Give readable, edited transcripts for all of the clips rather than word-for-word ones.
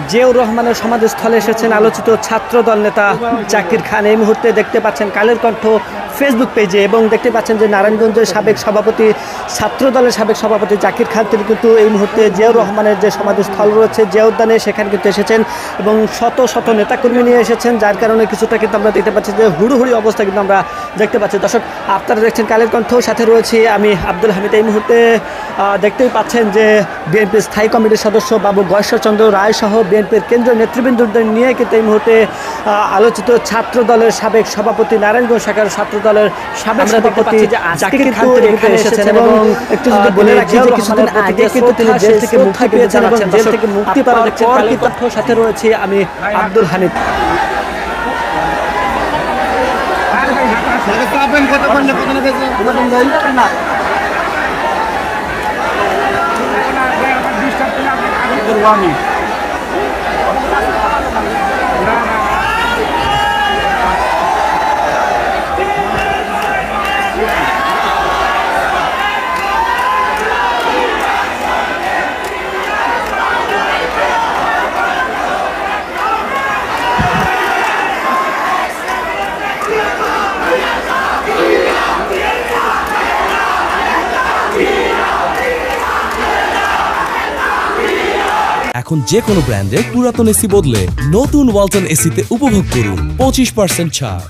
জিয়াউর রহমানের সমাধিস্থলে এসেছেন আলোচিত ছাত্রদল নেতা জাকির খান। এই মুহূর্তে দেখতে পাচ্ছেন কালের কণ্ঠ ফেসবুক পেজে, এবং দেখতে পাচ্ছেন যে নারায়ণগঞ্জের সাবেক সভাপতি, ছাত্রদলের সাবেক সভাপতি জাকির খান, তিনি কিন্তু এই মুহূর্তে জিয়াউর রহমানের যে সমাধিস্থল রয়েছে জিয়া উদ্যানে, সেখানে কিন্তু এসেছেন এবং শত শত নেতাকর্মী নিয়ে এসেছেন, যার কারণে কিছুটা কিন্তু আমরা দেখতে পাচ্ছি যে হুড়োহুড়ি অবস্থা কিন্তু আমরা দেখতে পাচ্ছি। দর্শক, আপনারা দেখছেন কালের কণ্ঠ, সাথে রয়েছি আমি আব্দুল হামিদ। এই মুহূর্তে দেখতেই পাচ্ছেন যে বিএনপির স্থায়ী কমিটির সদস্য বাবু গয়েশ্বরচন্দ্র রায় সহ বিএনপির কেন্দ্রীয় নেতৃবৃন্দদের নিয়ে কিন্তু এই মুহূর্তে আলোচিত ছাত্র দলের সাবেক সভাপতি, নারায়ণগঞ্জ শাখার ছাত্র দলের সাবেক সভাপতি জাকির খান এখানে এসেছেন। এবং একটু যদি বলে রাখি যে কিছুদিন আগে কিন্তু তিনি জেল থেকে মুক্তি পেয়েছেন এবং জেল থেকে মুক্তি পাওয়ার পর কিন্তু সাথে রয়েছে আমি আব্দুল হামিদ। এখন যে কোনো ব্র্যান্ডের পুরাতন এসি বদলে নতুন ওয়ালটন এসিতে উপভোগ করুন 25% ছাড়।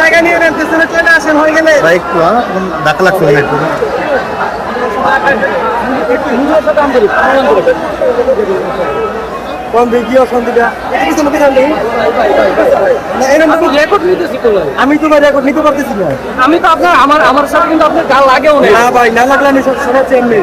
জায়গা নিয়ে চলে আসেন, হয়ে গেলে ডাকা লাগছে আমি তো রেকর্ড নিতে পারতেছি না। আমি তো আপনার আমার সাথে কিন্তু আপনার গাল লাগেও না ভাই, না লাগলে আমি শোনাচ্ছি এমনি।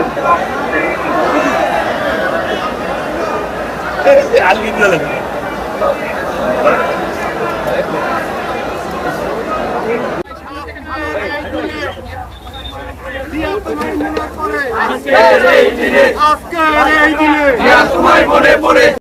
আজকের এই দিনে